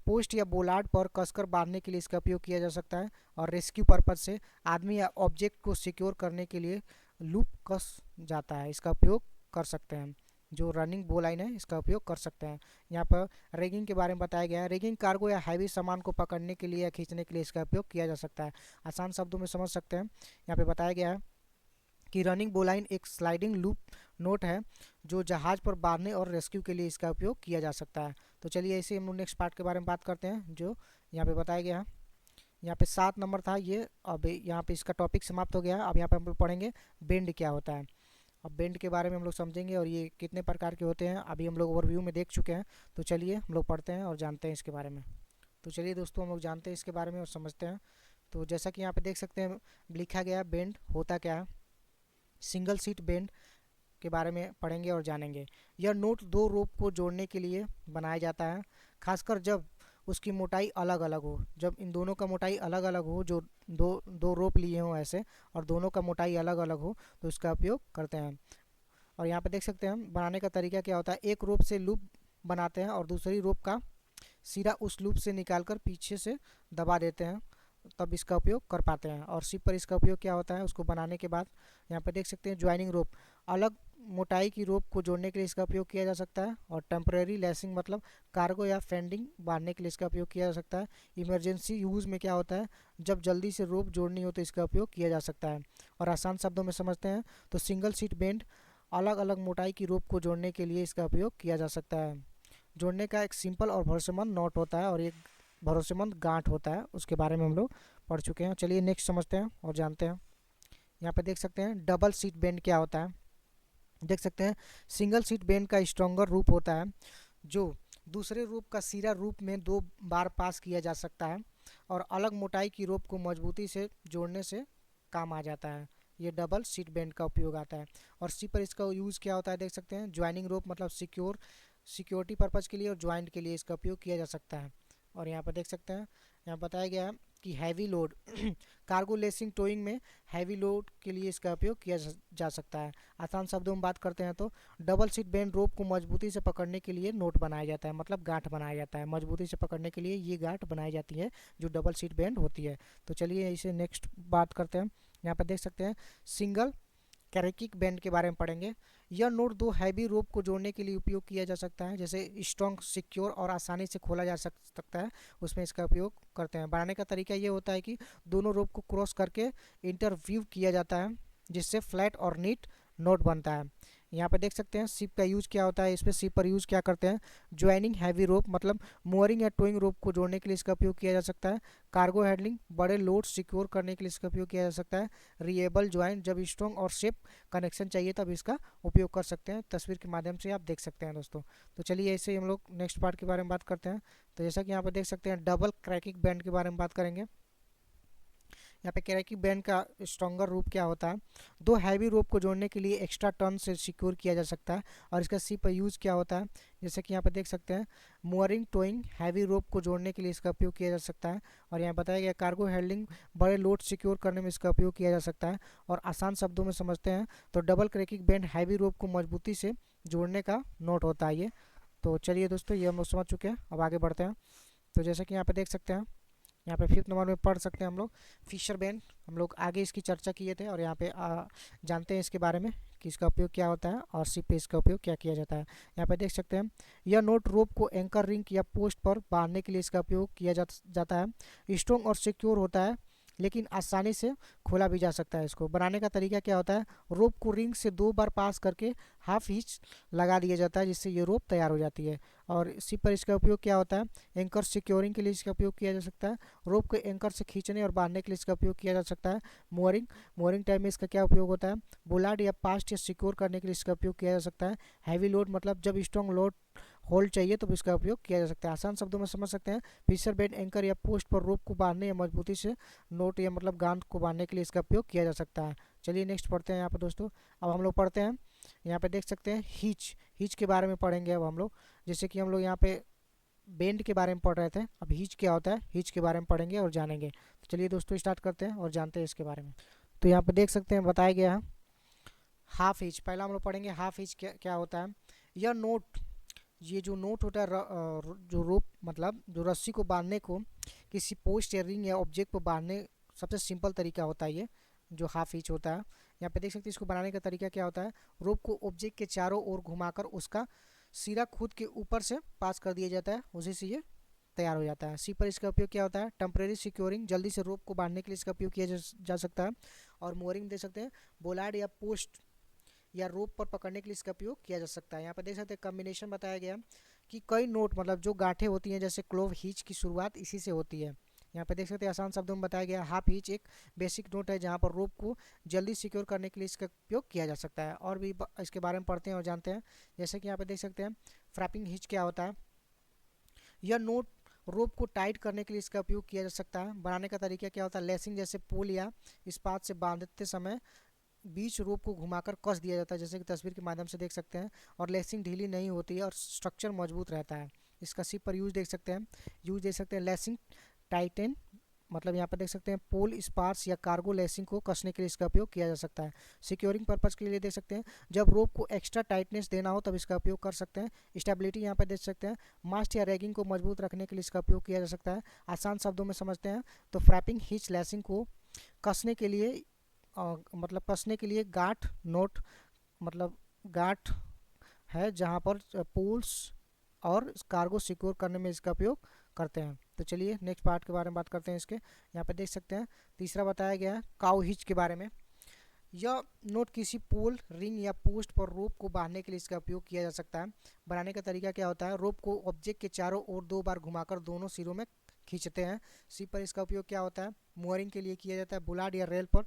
पोस्ट या बोलार्ड पर कसकर बांधने के लिए इसका उपयोग किया जा सकता है। और रेस्क्यू पर्पज से आदमी या ऑब्जेक्ट को सिक्योर करने के लिए लूप कस जाता है, इसका उपयोग कर सकते हैं। जो रनिंग बो लाइन है इसका उपयोग कर सकते हैं। यहाँ पर रेगिंग के बारे में बताया गया है, रेगिंग कार्गो या हैवी सामान को पकड़ने के लिए या खींचने के लिए इसका उपयोग किया जा सकता है। आसान शब्दों में समझ सकते हैं। यहाँ पे बताया गया है कि रनिंग बो लाइन एक स्लाइडिंग लूप नोट है जो जहाज पर बांधने और रेस्क्यू के लिए इसका उपयोग किया जा सकता है। तो चलिए इसे हम लोग नेक्स्ट पार्ट के बारे में बात करते हैं जो यहाँ पे बताया गया है। यहाँ पे 7 नंबर था ये, अब यहाँ पे इसका टॉपिक समाप्त हो गया है। अब यहाँ पे हम लोग पढ़ेंगे बेंड क्या होता है। अब बेंड के बारे में हम लोग समझेंगे और ये कितने प्रकार के होते हैं अभी हम लोग ओवरव्यू में देख चुके हैं। तो चलिए हम लोग पढ़ते हैं और जानते हैं इसके बारे में। तो चलिए दोस्तों हम लोग जानते हैं इसके बारे में और समझते हैं। तो जैसा कि यहाँ पे देख सकते हैं लिखा गया बेंड होता क्या है। सिंगल सीट बेंड के बारे में पढ़ेंगे और जानेंगे। यह नोट दो रोप को जोड़ने के लिए बनाया जाता है, खासकर जब उसकी मोटाई अलग अलग हो। जब इन दोनों का मोटाई अलग अलग हो, जो दो दो रोप लिए हों ऐसे और दोनों का मोटाई अलग अलग हो तो इसका उपयोग करते हैं। और यहाँ पे देख सकते हैं हम बनाने का तरीका क्या होता है। एक रोप से लूप बनाते हैं और दूसरी रोप का सिरा उस लूप से निकालकर पीछे से दबा देते हैं, तब इसका उपयोग कर पाते हैं। और शिप पर इसका उपयोग क्या होता है उसको बनाने के बाद यहाँ पे देख सकते हैं ज्वाइनिंग रोप, अलग मोटाई की रोप को जोड़ने के लिए इसका उपयोग किया जा सकता है। और टेम्परेरी लेसिंग मतलब कार्गो या फेंडिंग बांधने के लिए इसका उपयोग किया जा सकता है। इमरजेंसी यूज़ में क्या होता है, जब जल्दी से रोप जोड़नी हो तो इसका उपयोग किया जा सकता है। और आसान शब्दों में समझते हैं तो सिंगल सीट बेंड, अलग अलग मोटाई की रोप को जोड़ने के लिए इसका उपयोग किया जा सकता है। जोड़ने का एक सिंपल और भरोसेमंद नॉट होता है और एक भरोसेमंद गांठ होता है, उसके बारे में हम लोग पढ़ चुके हैं। चलिए नेक्स्ट समझते हैं और जानते हैं। यहाँ पे देख सकते हैं डबल सीट बेंड क्या होता है। देख सकते हैं सिंगल सीट बेंड का स्ट्रॉन्गर रूप होता है जो दूसरे रूप का सिरा रूप में 2 बार पास किया जा सकता है और अलग मोटाई की रोप को मजबूती से जोड़ने से काम आ जाता है। ये डबल सीट बेंड का उपयोग आता है। और सी पर इसका यूज़ क्या होता है देख सकते हैं ज्वाइनिंग रोप मतलब सिक्योरिटी पर्पज़ के लिए और ज्वाइंट के लिए इसका उपयोग किया जा सकता है। और यहाँ पर देख सकते हैं यहाँ बताया गया है कि heavy load cargo lacing towing में हैवी लोड के लिए इसका उपयोग किया जा सकता है। आसान शब्दों में बात करते हैं तो डबल सीट बेंड रोप को मजबूती से पकड़ने के लिए नोट बनाया जाता है, मतलब गांठ बनाया जाता है। मजबूती से पकड़ने के लिए ये गांठ बनाई जाती है जो डबल सीट बेंड होती है। तो चलिए इसे नेक्स्ट बात करते हैं। यहाँ पर देख सकते हैं सिंगल कैरेकिक बैंड के बारे में पढ़ेंगे। यह नोट 2 हैवी रोप को जोड़ने के लिए उपयोग किया जा सकता है, जैसे स्ट्रॉन्ग, सिक्योर और आसानी से खोला जा सकता है, उसमें इसका उपयोग करते हैं। बनाने का तरीका ये होता है कि दोनों रोप को क्रॉस करके इंटरवीव किया जाता है जिससे फ्लैट और नीट नोट बनता है। यहाँ पे देख सकते हैं सिप का यूज़ क्या होता है। इस पर सिप पर यूज़ क्या करते हैं, ज्वाइनिंग हैवी रोप मतलब मोअरिंग या टोइंग रोप को जोड़ने के लिए इसका उपयोग किया जा सकता है। कार्गो हैंडलिंग, बड़े लोड सिक्योर करने के लिए इसका उपयोग किया जा सकता है। रिएबल ज्वाइंट, जब स्ट्रॉन्ग और शेप कनेक्शन चाहिए तब इसका उपयोग कर सकते हैं। तस्वीर के माध्यम से आप देख सकते हैं दोस्तों। तो चलिए ऐसे ही हम लोग नेक्स्ट पार्ट के बारे में बात करते हैं। तो जैसा कि यहाँ पर देख सकते हैं डबल क्रैकिंग बैंड के बारे में बात करेंगे। यहाँ पे क्रैकिंग बैंड का स्ट्रॉन्गर रूप क्या होता है, दो हैवी रोप को जोड़ने के लिए एक्स्ट्रा टर्न से सिक्योर किया जा सकता है। और इसका सी पर यूज़ क्या होता है, जैसे कि यहाँ पे देख सकते हैं मोअरिंग टोइंग हैवी रोप को जोड़ने के लिए इसका उपयोग किया जा सकता है। और यहाँ बताया गया कार्गो हैंडलिंग बड़े लोड सिक्योर करने में इसका उपयोग किया जा सकता है। और आसान शब्दों में समझते हैं तो डबल क्रैकिंग बैंड हैवी रोप को मजबूती से जोड़ने का नोट होता है ये। तो चलिए दोस्तों, ये हम लोग समझ चुके हैं, अब आगे बढ़ते हैं। तो जैसे कि यहाँ पे देख सकते हैं, यहाँ पे 5th नंबर में पढ़ सकते हैं हम लोग फिशर बैंड। हम लोग आगे इसकी चर्चा किए थे और यहाँ पे जानते हैं इसके बारे में कि इसका उपयोग क्या होता है और शिप पे इसका उपयोग क्या किया जाता है। यहाँ पे देख सकते हैं यह नोट रोप को एंकर रिंग या पोस्ट पर बांधने के लिए इसका उपयोग किया जाता है। स्ट्रॉन्ग और सिक्योर होता है लेकिन आसानी से खोला भी जा सकता है। इसको बनाने का तरीका क्या होता है, रोप को रिंग से 2 बार पास करके हाफ हिच लगा दिया जाता है जिससे ये रोप तैयार हो जाती है। और इसी पर इसका उपयोग क्या होता है, एंकर सिक्योरिंग के लिए इसका उपयोग किया जा सकता है। रोप को एंकर से खींचने और बांधने के लिए इसका उपयोग किया जा सकता है। मोअरिंग टाइम में इसका क्या उपयोग होता है, बुलाड या पास्ट या सिक्योर करने के लिए इसका उपयोग किया जा सकता है। हैवी लोड मतलब जब स्ट्रॉन्ग लोड होल्ड चाहिए तो इसका उपयोग किया जा सकता है। आसान शब्दों में समझ सकते हैं, फिशर बैंड एंकर या पोस्ट पर रोप को बांधने या मजबूती से नोट या मतलब गांठ को बांधने के लिए इसका उपयोग किया जा सकता है। चलिए नेक्स्ट पढ़ते हैं यहाँ पर दोस्तों। अब हम लोग पढ़ते हैं, यहाँ पे देख सकते हैं हिच के बारे में पढ़ेंगे अब हम लोग। जैसे कि हम लोग यहाँ पे बेंड के बारे में पढ़ रहे थे, अब हिच क्या होता है हिच के बारे में पढ़ेंगे और जानेंगे। तो चलिए दोस्तों स्टार्ट करते हैं और जानते हैं इसके बारे में। तो यहाँ पे देख सकते हैं बताया गया है हाफ हिच। पहला हम लोग पढ़ेंगे हाफ हिच क्या होता है। यह नोट, ये जो नोट होता है जो रोप मतलब जो रस्सी को बांधने को किसी पोस्ट या रिंग या ऑब्जेक्ट पर बांधने सबसे सिंपल तरीका होता है ये जो हाफ हिच होता है। यहाँ पे देख सकते हैं इसको बनाने का तरीका क्या होता है, रोप को ऑब्जेक्ट के चारों ओर घुमाकर उसका सिरा खुद के ऊपर से पास कर दिया जाता है, उसी से ये तैयार हो जाता है। सी पर इसका उपयोग क्या होता है, टेम्परेरी सिक्योरिंग जल्दी से रोप को बांधने के लिए इसका उपयोग किया जा सकता है। और मोअरिंग देख सकते हैं बोलार्ड या पोस्ट या रोप पर पकड़ने के लिए इसका उपयोग किया जा सकता है। यहाँ पर देख सकते हैं कम्बिनेशन बताया गया कि कई नोट मतलब जो गांठें होती हैं जैसे क्लोव हिच की शुरुआत इसी से होती है। यहाँ पे देख सकते हैं आसान शब्दों में बताया गया हाफ हिच एक बेसिक नोट है जहाँ पर रोप को जल्दी सिक्योर करने के लिए इसका उपयोग किया जा सकता है। और भी इसके बारे में पढ़ते हैं और जानते हैं। जैसे कि यहाँ पे देख सकते हैं फ्रैपिंग हिच क्या होता है, यह नोट रोप को टाइट करने के लिए इसका उपयोग किया जा सकता है। बनाने का तरीका क्या होता है, लेसिंग जैसे पोल या इस्पात से बांधते समय बीच रोप को घुमाकर कस दिया जाता है, जैसे कि तस्वीर के माध्यम से देख सकते हैं। और लेसिंग ढीली नहीं होती है और स्ट्रक्चर मजबूत रहता है। इसका सी पर यूज देख सकते हैं, लेसिंग टाइटन मतलब यहाँ पर देख सकते हैं पोल स्पार्स या कार्गो लेसिंग को कसने के लिए इसका उपयोग किया जा सकता है। सिक्योरिंग पर्पज़ के लिए देख सकते हैं जब रोप को एक्स्ट्रा टाइटनेस देना हो तब इसका उपयोग कर सकते हैं। स्टेबिलिटी यहाँ पर देख सकते हैं मास्ट या रैगिंग को मजबूत रखने के लिए इसका उपयोग किया जा सकता है। आसान शब्दों में समझते हैं तो फ्रैपिंग हिच लेसिंग को कसने के लिए मतलब कसने के लिए गांठ नोट मतलब गांठ है जहाँ पर पोल्स और कार्गो सिक्योर करने में इसका उपयोग करते हैं। तो चलिए नेक्स्ट पार्ट के बारे में बात करते हैं इसके। यहाँ पे देख सकते हैं तीसरा बताया गया है काउ हिच के बारे में। यह नोट किसी पोल रिंग या पोस्ट पर रोप को बांधने के लिए इसका उपयोग किया जा सकता है। बनाने का तरीका क्या होता है, रोप को ऑब्जेक्ट के चारों ओर 2 बार घुमाकर दोनों सिरों में खींचते हैं। सी पर इसका उपयोग क्या होता है, मोअरिंग के लिए किया जाता है। बुलाड या रेल पर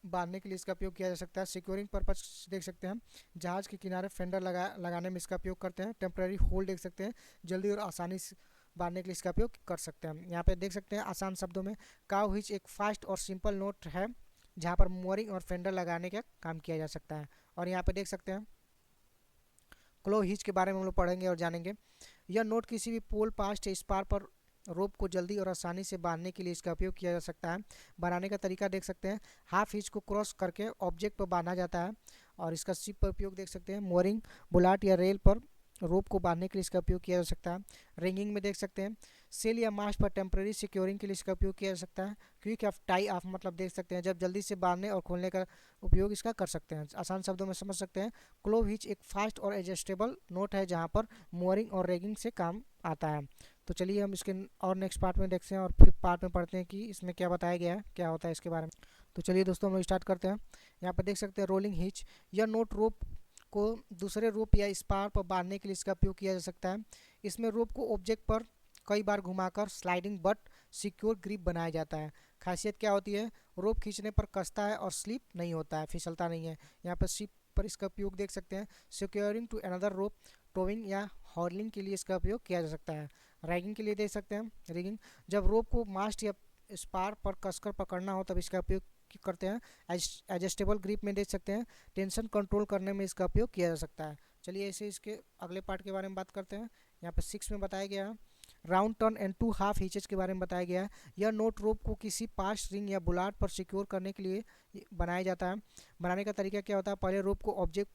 बांधने के लिए इसका उपयोग किया जा सकता है। सिक्योरिंग पर्पज देख सकते हैं जहाज के किनारे फेंडर लगाने में इसका उपयोग करते हैं। टेम्पररी होल्ड देख सकते हैं जल्दी और आसानी से बांधने के लिए इसका उपयोग कर सकते हैं। यहाँ पे देख सकते हैं आसान शब्दों में काउ हिच एक फास्ट और सिंपल नोट है जहाँ पर मोअरिंग और फेंडर लगाने का काम किया जा सकता है। और यहाँ पे देख सकते हैं क्लो हिच के बारे में हम लोग पढ़ेंगे और जानेंगे। यह नोट किसी भी पोल पास्ट या स्पार पर रोप को जल्दी और आसानी से बांधने के लिए इसका उपयोग किया जा सकता है। बनाने का तरीका देख सकते हैं हाफ हिच को क्रॉस करके ऑब्जेक्ट पर बांधा जाता है। और इसका शिप पर उपयोग देख सकते हैं मोअरिंग बुलाट या रेल पर रोप को बांधने के लिए इसका उपयोग किया जा सकता है। रिंगिंग में देख सकते हैं सेल या मास्ट पर टेम्परेरी सिक्योरिंग के लिए इसका उपयोग किया जा सकता है। क्विक ऑफ टाई ऑफ मतलब देख सकते हैं जब जल्दी से बांधने और खोलने का उपयोग इसका कर सकते हैं। आसान शब्दों में समझ सकते हैं क्लोव हिच एक फास्ट और एडजस्टेबल नोट है जहाँ पर मोअरिंग और रेगिंग से काम आता है। तो चलिए हम इसके और नेक्स्ट पार्ट में देखते हैं और फिर पार्ट में पढ़ते हैं कि इसमें क्या बताया गया है, क्या होता है इसके बारे में। तो चलिए दोस्तों हम लोग स्टार्ट करते हैं। यहाँ पर देख सकते हैं रोलिंग हिच, यह नोट रोप को दूसरे रोप या स्पार पर बांधने के लिए इसका उपयोग किया जा सकता है। इसमें रोप को ऑब्जेक्ट पर कई बार घुमाकर स्लाइडिंग बट सिक्योर ग्रिप बनाया जाता है। खासियत क्या होती है, रोप खींचने पर कसता है और स्लिप नहीं होता है, फिसलता नहीं है। यहाँ पर शिप पर इसका उपयोग देख सकते हैं securing to another rope towing या हॉर्लिंग के लिए इसका उपयोग किया जा सकता है। रैगिंग के लिए देख सकते हैं रिगिंग, जब रोप को मास्ट या स्पार पर कसकर पकड़ना हो तब इसका उपयोग करते हैं। एडजस्टेबल ग्रिप में देख सकते हैं टेंशन कंट्रोल करने में इसका उपयोग किया जा सकता है। चलिए ऐसे इसके अगले पार्ट के बारे में बात करते हैं। यहाँ पे 6 में बताया गया है राउंड टर्न एंड 2 हाफ हिचेस के बारे में बताया गया है। यह नोट रोप को किसी पास रिंग या बुलाट पर सिक्योर करने के लिए बनाया जाता है। बनाने का तरीका क्या होता है, पहले रोप को ऑब्जेक्ट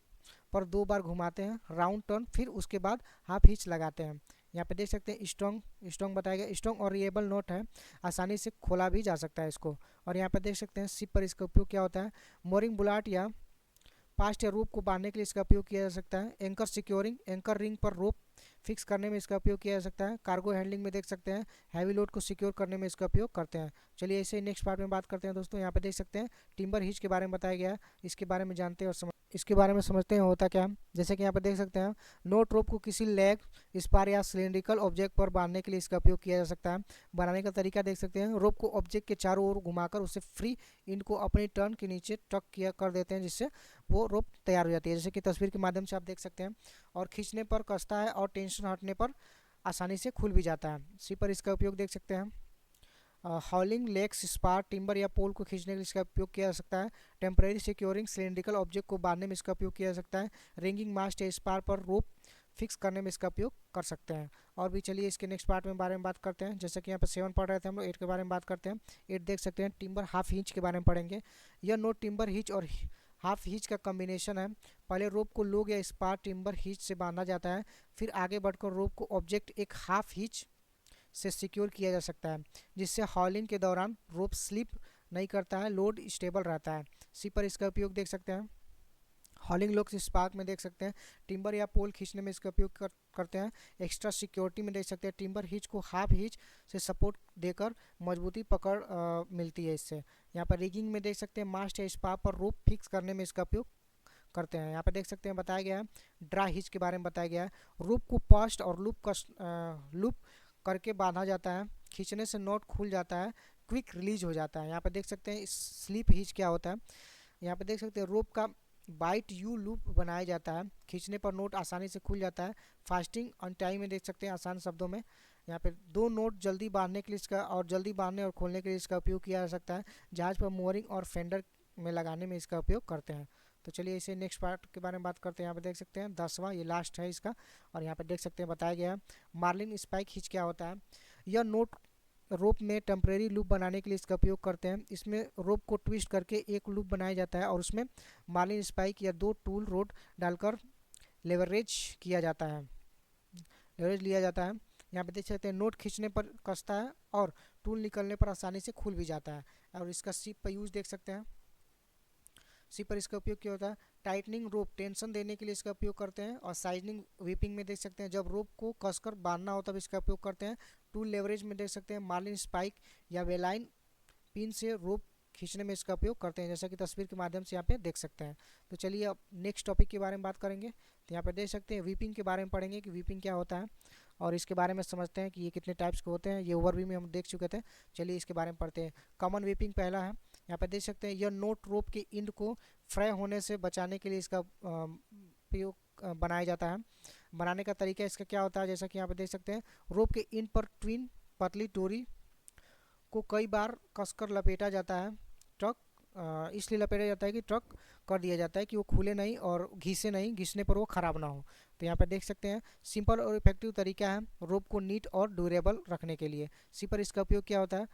पर 2 बार घुमाते हैं राउंड टर्न, फिर उसके बाद हाफ हिच लगाते हैं। यहाँ पे देख सकते हैं स्ट्रॉन्ग बताया गया, स्ट्रॉन्ग और रिएबल नोट है, आसानी से खोला भी जा सकता है इसको। और यहाँ पे देख सकते हैं सिप पर इसका उपयोग क्या होता है, मोरिंग बुलाट या पास्ट या रोप को बांधने के लिए इसका उपयोग किया जा सकता है। एंकर सिक्योरिंग, एंकर रिंग पर रोप फिक्स करने में इसका उपयोग किया जा सकता है। कार्गो हैंडलिंग में देख सकते हैं हैवी लोड को सिक्योर करने में इसका उपयोग करते हैं। चलिए ऐसे नेक्स्ट पार्ट में बात करते हैं दोस्तों। यहाँ पे देख सकते हैं टिम्बर हिच के बारे में बताया गया है, इसके बारे में जानते हैं और इसके बारे में समझते हैं होता क्या है। जैसे कि यहाँ पे देख सकते हैं नोट रोप को किसी लेग, स्पार या सिलेंड्रिकल ऑब्जेक्ट पर बांधने के लिए इसका उपयोग किया जा सकता है। बनाने का तरीका देख सकते हैं रोप को ऑब्जेक्ट के चारों ओर घुमाकर उसे फ्री इंड को अपनी टर्न के नीचे टक किया कर देते हैं, जिससे वो रोप तैयार हो जाती है, जैसे कि तस्वीर के माध्यम से आप देख सकते हैं। और खींचने पर कसता है और टेंशन हटने पर आसानी से खुल भी जाता है। सी पर इसका उपयोग देख सकते हैं हॉलिंग लेग्स, स्पार, टिम्बर या पोल को खींचने के लिए इसका उपयोग किया जा सकता है। टेम्परेरी सिक्योरिंग, सिलेंड्रिकल ऑब्जेक्ट को बांधने में इसका उपयोग किया जा सकता है। रिंगिंग मास्ट या स्पार पर रोप फिक्स करने में इसका उपयोग कर सकते हैं। और भी चलिए इसके नेक्स्ट पार्ट में बारे में बात करते हैं। जैसे कि यहाँ पर 7 पढ़ रहे थे हम लोग, 8 के बारे में बात करते हैं। 8 देख सकते हैं टिम्बर हाफ हिच के बारे में पढ़ेंगे। यह नोट टिम्बर हिच और हाफ हिच का कॉम्बिनेशन है। पहले रोप को लोग या स्पार टिम्बर हिच से बांधा जाता है, फिर आगे बढ़कर रोप को ऑब्जेक्ट एक हाफ हिच से सिक्योर किया जा सकता है, जिससे हॉलिंग के दौरान रोप स्लिप नहीं करता है, लोड स्टेबल रहता है। सी पर इसका उपयोग देख सकते हैं हॉलिंग लोग स्पार्क में देख सकते हैं टिम्बर या पोल खींचने में इसका उपयोग करते हैं। एक्स्ट्रा सिक्योरिटी में देख सकते हैं टिम्बर हिच को हाफ हिच से सपोर्ट देकर मजबूती पकड़ मिलती है इससे। यहाँ पर रिगिंग में देख सकते हैं मास्ट या स्पार पर रोप फिक्स करने में इसका उपयोग करते हैं। यहाँ पे देख सकते हैं बताया गया है ड्रा हिच के बारे में बताया गया है। रोप को पास्ट और लूप करके बांधा जाता है, खींचने से नोट खुल जाता है, क्विक रिलीज हो जाता है। यहाँ पे देख सकते हैं स्लीप हिच क्या होता है। यहाँ पे देख सकते हैं रोप का बाइट यू लूप बनाया जाता है, खींचने पर नोट आसानी से खुल जाता है। फास्टिंग ऑन टाइम में देख सकते हैं आसान शब्दों में यहाँ पे 2 नोट जल्दी बांधने के लिए इसका और जल्दी बांधने और खोलने के लिए इसका उपयोग किया जा सकता है। जहाज पर मोरिंग और फेंडर में लगाने में इसका उपयोग करते हैं। तो चलिए इसे नेक्स्ट पार्ट के बारे में बात करते हैं। यहाँ पे देख सकते हैं 10वां, ये लास्ट है इसका। और यहाँ पे देख सकते हैं बताया गया है मार्लिन स्पाइक हिच क्या होता है। यह नोट रोप में टेम्परेरी लूप बनाने के लिए इसका उपयोग करते हैं। इसमें रोप को ट्विस्ट करके एक लूप बनाया जाता है और उसमें मार्लिन स्पाइक या 2 टूल रोड डालकर लेवरेज किया जाता है, लेवरेज लिया जाता है। यहाँ पे देख सकते हैं नोट खींचने पर कसता है और टूल निकलने पर आसानी से खुल भी जाता है। और इसका सिप पर यूज देख सकते हैं, सी पर इसका उपयोग क्या होता है टाइटनिंग रोप, टेंशन देने के लिए इसका उपयोग करते हैं। और साइजनिंग व्हीपिंग में देख सकते हैं जब रोप को कसकर बांधना हो तब इसका उपयोग करते हैं। टूल लेवरेज में देख सकते हैं मार्लिन स्पाइक या वेलाइन पिन से रोप खींचने में इसका उपयोग करते हैं, जैसा कि तस्वीर के माध्यम से यहाँ पे देख सकते हैं। तो चलिए अब नेक्स्ट टॉपिक के बारे में बात करेंगे। तो यहाँ पे देख सकते हैं वीपिंग के बारे में पढ़ेंगे कि वीपिंग क्या होता है और इसके बारे में समझते हैं कि ये कितने टाइप्स के होते हैं। ये ओवरव्यू में हम देख चुके थे, चलिए इसके बारे में पढ़ते हैं। कॉमन वीपिंग पहला है, यहाँ पे देख सकते हैं यह नोट रोप के इंड को फ्राई होने से बचाने के लिए इसका उपयोग बनाया जाता है। बनाने का तरीका इसका क्या होता है, जैसा कि यहाँ पे देख सकते हैं रोप के इंड पर ट्विन पतली डोरी को कई बार कसकर लपेटा जाता है। ट्रक इसलिए लपेटा जाता है कि ट्रक कर दिया जाता है कि वो खुले नहीं और घिसे नहीं, घिसने पर वो ख़राब ना हो। तो यहाँ पे देख सकते हैं सिंपल और इफेक्टिव तरीका है रोप को नीट और ड्यूरेबल रखने के लिए। सी पर इसका उपयोग क्या होता है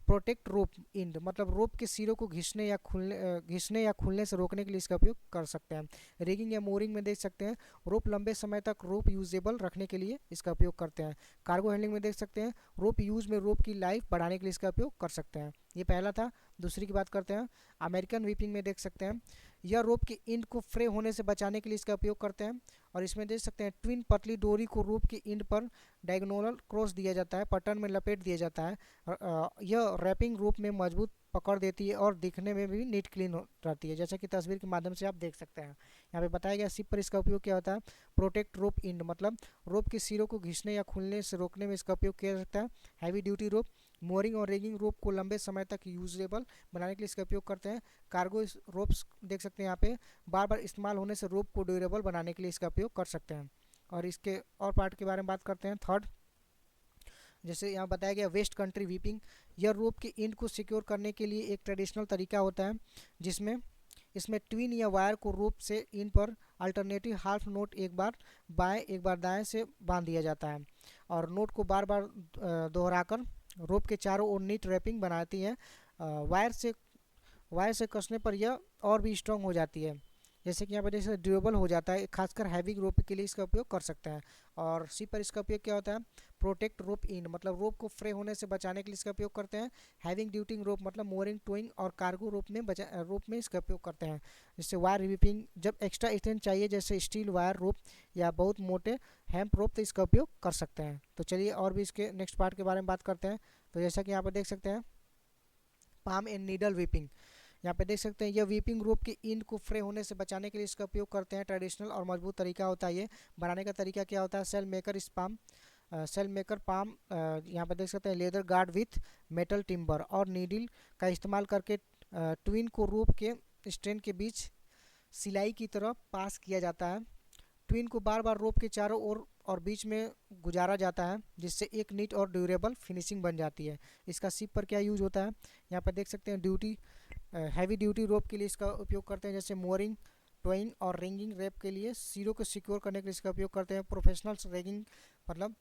प्रोटेक्ट रोप इंड, मतलब रोप के सिरों को घिसने या खुलने से रोकने के लिए इसका उपयोग कर सकते हैं। रिगिंग या मोरिंग में देख सकते हैं रोप लंबे समय तक रोप यूजेबल रखने के लिए इसका उपयोग करते हैं। कार्गो हैंडलिंग में देख सकते हैं रोप यूज में रोप की लाइफ बढ़ाने के लिए इसका उपयोग कर सकते हैं। ये पहला था। दूसरी की बात करते हैं अमेरिकन व्हीपिंग में देख सकते हैं यह रोप के इंड को फ्रे होने से बचाने के लिए इसका उपयोग करते हैं। और इसमें देख सकते हैं ट्विन पतली डोरी को रोप के इंड पर डायगोनल क्रॉस दिया जाता है, पटन में लपेट दिया जाता है। यह रैपिंग रोप में मजबूत पकड़ देती है और दिखने में भी नीट क्लीन रहती है, जैसा कि तस्वीर के माध्यम से आप देख सकते हैं। यहाँ पे बताया गया सिप पर इसका उपयोग क्या होता है प्रोटेक्ट रोप इंड, मतलब रोप के सिरों को घिसने या खुलने से रोकने में इसका उपयोग किया जा सकता है। हैवी ड्यूटी रोप, मोरिंग और रिगिंग रोप को लंबे समय तक यूजेबल बनाने के लिए इसका उपयोग करते हैं। कार्गो रोप्स देख सकते हैं यहाँ पे बार बार इस्तेमाल होने से रोप को ड्यूरेबल बनाने के लिए इसका उपयोग कर सकते हैं। और इसके और पार्ट के बारे में बात करते हैं। थर्ड जैसे यहाँ बताया गया वेस्ट कंट्री वीपिंग, यह रोप के एंड को सिक्योर करने के लिए एक ट्रेडिशनल तरीका होता है, जिसमें इसमें ट्विन या वायर को रोप से इन पर अल्टरनेटिव हाफ नोट एक बार बाएं एक बार दाएं से बांध दिया जाता है, और नोट को बार बार दोहराकर रोप के चारों ओर नीट रैपिंग बनाती है। वायर से कसने पर यह और भी स्ट्रांग हो जाती है, जैसे कि यहाँ पर जैसे ड्यूरेबल हो जाता है, खासकर हैवी रोप के लिए इसका उपयोग कर सकते हैं। और सी पर इसका उपयोग क्या होता है, प्रोटेक्ट रोप इन, मतलब रोप को फ्रे होने से बचाने के लिए इसका उपयोग करते हैं। हैविंग ड्यूटिंग रोप मतलब मोरिंग टोइंग और कार्गो रोप में इसका उपयोग करते हैं। जैसे वायर रिविपिंग, जब एक्स्ट्रा स्ट्रेंथ चाहिए जैसे स्टील वायर रोप या बहुत मोटे हैम्प रोप, तो इसका उपयोग कर सकते हैं। तो चलिए और भी इसके नेक्स्ट पार्ट के बारे में बात करते हैं। तो जैसा कि यहाँ पर देख सकते हैं पाम एंड नीडल वीपिंग, यहाँ पे देख सकते हैं यह वीपिंग रोप के इन को फ्रे होने से बचाने के लिए इसका उपयोग करते हैं। ट्रेडिशनल और मजबूत तरीका होता है। ये बनाने का तरीका क्या होता है, सेल मेकर पाम, यहाँ पे देख सकते हैं leather guard with metal timber और नीडल का इस्तेमाल करके ट्विन को रोप के स्ट्रेन के बीच सिलाई की तरह पास किया जाता है। ट्विन को बार बार रोप के चारों ओर और बीच में गुजारा जाता है, जिससे एक नीट और ड्यूरेबल फिनिशिंग बन जाती है। इसका सिप पर क्या यूज होता है, यहाँ पर देख सकते हैं हैवी ड्यूटी रोप के लिए इसका उपयोग करते हैं, जैसे मोरिंग टोइंग और रिंगिंग रेप के लिए सीरों को सिक्योर करने के लिए इसका उपयोग करते हैं। प्रोफेशनल्स रिंगिंग मतलब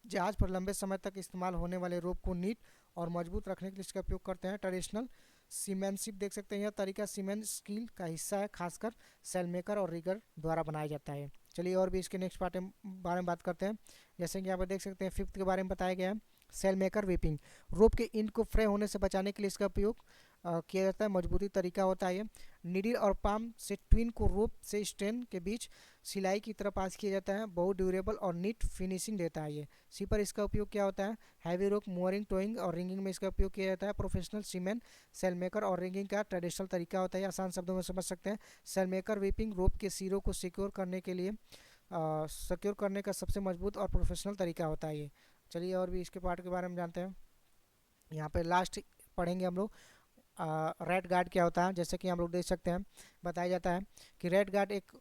जहाज पर लंबे समय तक इस्तेमाल होने वाले रोप को नीट और मजबूत रखने के लिए इसका उपयोग करते हैं। ट्रेडिशनल सीमेनशिप देख सकते हैं, यह तरीका सीमेंट स्किल का हिस्सा है, खासकर सेल मेकर और रिगर द्वारा बनाया जाता है। चलिए और भी इसके नेक्स्ट पार्ट बारे में बात करते हैं। जैसे कि यहाँ पर देख सकते हैं फिफ्थ के बारे में बताया गया है, सेल मेकर वीपिंग, रोप के इंड को फ्रे होने से बचाने के लिए इसका उपयोग किया जाता है। मजबूती तरीका होता है ये। नीडल और पाम से ट्विन को रोप से स्ट्रेन के बीच सिलाई की तरह पास किया जाता है, बहुत ड्यूरेबल और नीट फिनिशिंग देता है ये। सी पर इसका उपयोग क्या होता है, हैवी रोप मोरिंग टोइंग और रिंगिंग में इसका उपयोग किया जाता है। प्रोफेशनल सीमेन सेल मेकर और रिंगिंग का ट्रेडिशनल तरीका होता है, आसान शब्दों में समझ सकते हैं। सेल मेकर वीपिंग रोप के सिरों को सिक्योर करने के लिए सिक्योर करने का सबसे मजबूत और प्रोफेशनल तरीका होता है ये। चलिए और भी इसके पार्ट के बारे में जानते हैं। यहाँ पे लास्ट पढ़ेंगे हम लोग रेड गार्ड क्या होता है। जैसे कि हम लोग देख सकते हैं बताया जाता है कि रेड गार्ड एक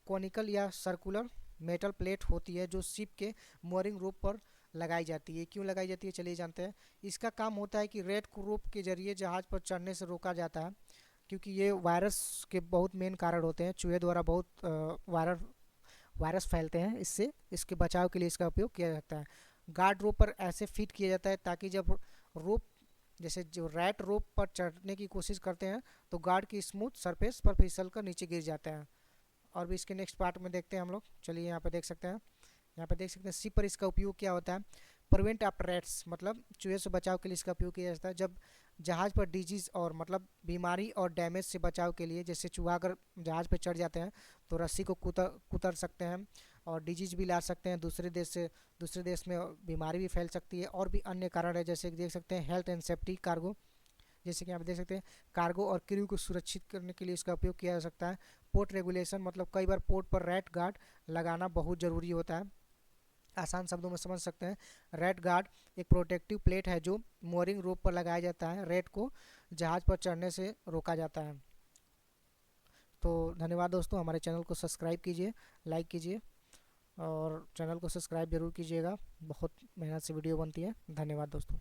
कॉनिकल या सर्कुलर मेटल प्लेट होती है जो शिप के मोरिंग रोप पर लगाई जाती है। क्यों लगाई जाती है चलिए जानते हैं। इसका काम होता है कि रेड को रोप के जरिए जहाज पर चढ़ने से रोका जाता है, क्योंकि ये वायरस के बहुत मेन कारण होते हैं। चूहे द्वारा बहुत वायरस फैलते हैं, इससे इसके बचाव के लिए इसका उपयोग किया जाता है। गार्ड रोप पर ऐसे फिट किया जाता है ताकि जब रोप जैसे जो रैट रोप पर चढ़ने की कोशिश करते हैं तो गार्ड की स्मूथ सरफेस पर फिसल कर नीचे गिर जाता है। और भी इसके नेक्स्ट पार्ट में देखते हैं हम लोग। चलिए यहाँ पे देख सकते हैं, यहाँ पे देख सकते हैं सी पर इसका उपयोग क्या होता है। प्रिवेंट आफ्टर रैट्स मतलब चूहे से बचाव के लिए इसका उपयोग किया जाता है। जब जहाज़ पर डिजीज़ और मतलब बीमारी और डैमेज से बचाव के लिए, जैसे चूहा अगर जहाज़ पर चढ़ जाते हैं तो रस्सी को कुतर सकते हैं और डिजीज़ भी ला सकते हैं दूसरे देश में बीमारी भी फैल सकती है। और भी अन्य कारण है, जैसे देख सकते हैं हेल्थ एंड सेफ्टी कार्गो, जैसे कि आप देख सकते हैं कार्गो और क्रू को सुरक्षित करने के लिए इसका उपयोग किया जा सकता है। पोर्ट रेगुलेशन मतलब कई बार पोर्ट पर रैट गार्ड लगाना बहुत ज़रूरी होता है। आसान शब्दों में समझ सकते हैं, रैट गार्ड एक प्रोटेक्टिव प्लेट है जो मोरिंग रोप पर लगाया जाता है, रैट को जहाज़ पर चढ़ने से रोका जाता है। तो धन्यवाद दोस्तों, हमारे चैनल को सब्सक्राइब कीजिए, लाइक कीजिए और चैनल को सब्सक्राइब जरूर कीजिएगा। बहुत मेहनत से वीडियो बनती है। धन्यवाद दोस्तों।